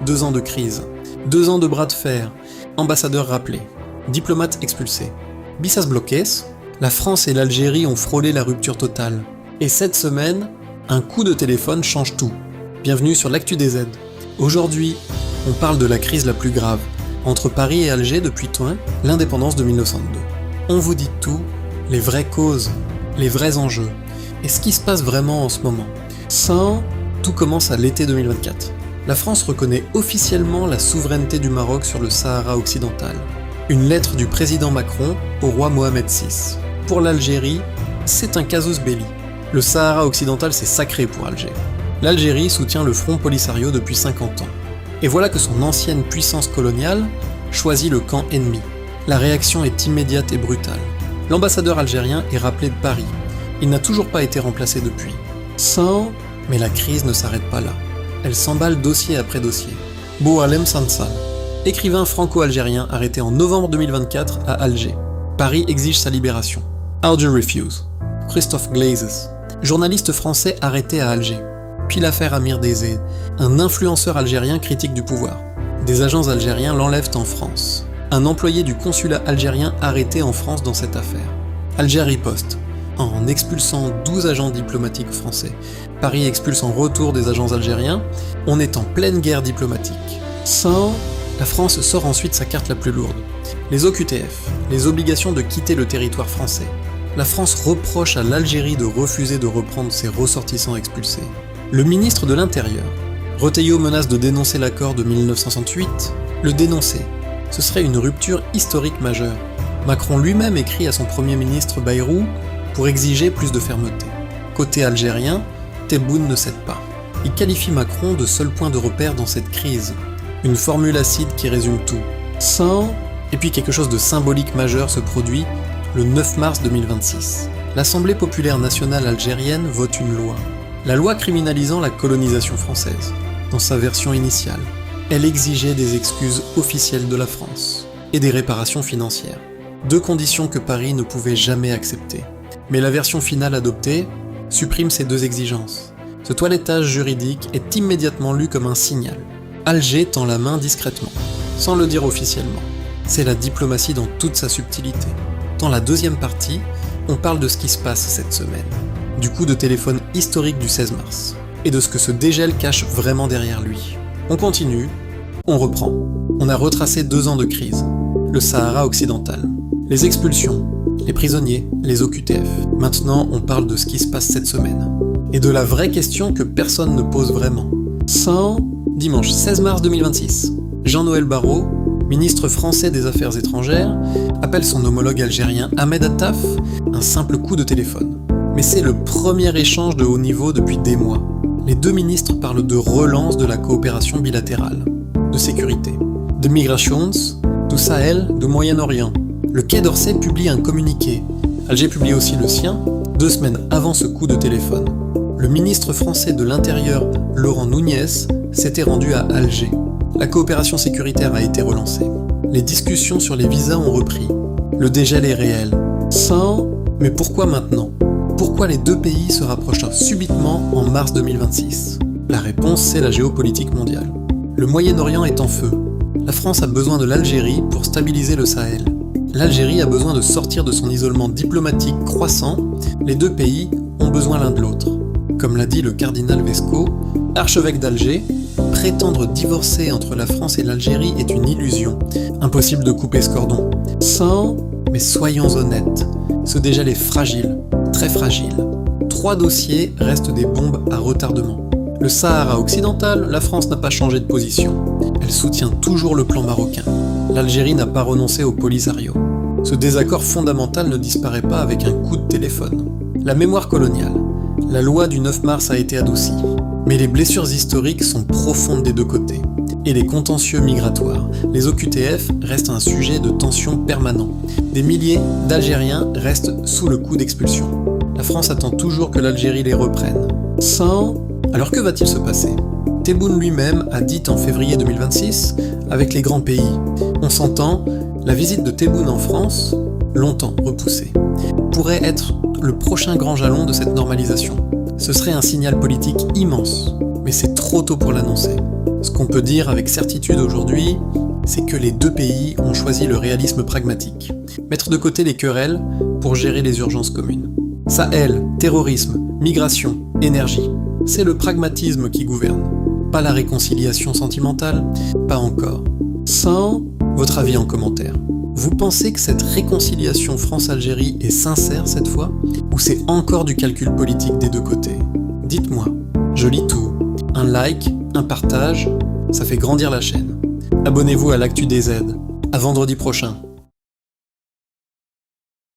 2 ans de crise, 2 ans de bras de fer, ambassadeurs rappelés, diplomates expulsés. Bissas bloqués, la France et l'Algérie ont frôlé la rupture totale. Et cette semaine, un coup de téléphone change tout. Bienvenue sur l'Actu des Z. Aujourd'hui, on parle de la crise la plus grave, entre Paris et Alger depuis l'indépendance de 1902. On vous dit tout, les vraies causes, les vrais enjeux, et ce qui se passe vraiment en ce moment. Tout commence à l'été 2024. La France reconnaît officiellement la souveraineté du Maroc sur le Sahara occidental. Une lettre du président Macron au roi Mohamed VI. Pour l'Algérie, c'est un casus belli. Le Sahara occidental, c'est sacré pour Alger. L'Algérie soutient le Front Polisario depuis 50 ans. Et voilà que son ancienne puissance coloniale choisit le camp ennemi. La réaction est immédiate et brutale. L'ambassadeur algérien est rappelé de Paris. Il n'a toujours pas été remplacé depuis. Mais la crise ne s'arrête pas là. Elle s'emballe dossier après dossier. Boualem Sansal, écrivain franco-algérien arrêté en novembre 2024 à Alger. Paris exige sa libération. Alger refuse. Christophe Glazes, journaliste français arrêté à Alger. Puis l'affaire Amir Dezé, un influenceur algérien critique du pouvoir. Des agents algériens l'enlèvent en France. Un employé du consulat algérien arrêté en France dans cette affaire. Alger riposte, en expulsant 12 agents diplomatiques français. Paris expulse en retour des agents algériens. On est en pleine guerre diplomatique. La France sort ensuite sa carte la plus lourde. Les OQTF, les obligations de quitter le territoire français. La France reproche à l'Algérie de refuser de reprendre ses ressortissants expulsés. Le ministre de l'Intérieur, Retailleau, menace de dénoncer l'accord de 1968. Le dénoncer, ce serait une rupture historique majeure. Macron lui-même écrit à son Premier ministre Bayrou pour exiger plus de fermeté. Côté algérien, Tebboune ne cède pas. Il qualifie Macron de seul point de repère dans cette crise. Une formule acide qui résume tout. Et puis quelque chose de symbolique majeur se produit le 9 mars 2026. L'Assemblée populaire nationale algérienne vote une loi. La loi criminalisant la colonisation française, dans sa version initiale. Elle exigeait des excuses officielles de la France et des réparations financières. 2 conditions que Paris ne pouvait jamais accepter. Mais la version finale adoptée supprime ces 2 exigences. Ce toilettage juridique est immédiatement lu comme un signal. Alger tend la main discrètement, sans le dire officiellement. C'est la diplomatie dans toute sa subtilité. Dans la deuxième partie, on parle de ce qui se passe cette semaine, du coup de téléphone historique du 16 mars, et de ce que ce dégel cache vraiment derrière lui. On continue, on reprend. On a retracé 2 ans de crise, le Sahara occidental, les expulsions, les prisonniers, les OQTF. Maintenant, on parle de ce qui se passe cette semaine, et de la vraie question que personne ne pose vraiment. Dimanche 16 mars 2026, Jean-Noël Barrot, ministre français des Affaires étrangères, appelle son homologue algérien Ahmed Attaf un simple coup de téléphone. Mais c'est le premier échange de haut niveau depuis des mois. Les 2 ministres parlent de relance de la coopération bilatérale, de sécurité, de migrations, du Sahel, du Moyen-Orient. Le Quai d'Orsay publie un communiqué. Alger publie aussi le sien, 2 semaines avant ce coup de téléphone. Le ministre français de l'Intérieur, Laurent Nunez, s'était rendu à Alger. La coopération sécuritaire a été relancée. Les discussions sur les visas ont repris. Le dégel est réel. Mais pourquoi maintenant ? Pourquoi les 2 pays se rapprochent subitement en mars 2026 ? La réponse, c'est la géopolitique mondiale. Le Moyen-Orient est en feu. La France a besoin de l'Algérie pour stabiliser le Sahel. L'Algérie a besoin de sortir de son isolement diplomatique croissant. Les 2 pays ont besoin l'un de l'autre. Comme l'a dit le cardinal Vesco, archevêque d'Alger, prétendre divorcer entre la France et l'Algérie est une illusion. Impossible de couper ce cordon. Mais soyons honnêtes, ce dégel est fragile, très fragile. 3 dossiers restent des bombes à retardement. Le Sahara occidental, la France n'a pas changé de position. Elle soutient toujours le plan marocain. L'Algérie n'a pas renoncé au Polisario. Ce désaccord fondamental ne disparaît pas avec un coup de téléphone. La mémoire coloniale. La loi du 9 mars a été adoucie. Mais les blessures historiques sont profondes des 2 côtés. Et les contentieux migratoires, les OQTF, restent un sujet de tension permanent. Des milliers d'Algériens restent sous le coup d'expulsion. La France attend toujours que l'Algérie les reprenne. Alors que va-t-il se passer ? Tebboune lui-même a dit en février 2026, avec les grands pays. On s'entend, la visite de Tebboune en France, longtemps repoussée, pourrait être le prochain grand jalon de cette normalisation. Ce serait un signal politique immense, mais c'est trop tôt pour l'annoncer. Ce qu'on peut dire avec certitude aujourd'hui, c'est que les deux pays ont choisi le réalisme pragmatique. Mettre de côté les querelles pour gérer les urgences communes. Sahel, terrorisme, migration, énergie. C'est le pragmatisme qui gouverne. Pas la réconciliation sentimentale, pas encore. Sans votre avis en commentaire. Vous pensez que cette réconciliation France-Algérie est sincère cette fois, ou c'est encore du calcul politique des deux côtés? Dites-moi, je lis tout. Un like, un partage, ça fait grandir la chaîne. Abonnez-vous à l'Actu DZ. À vendredi prochain.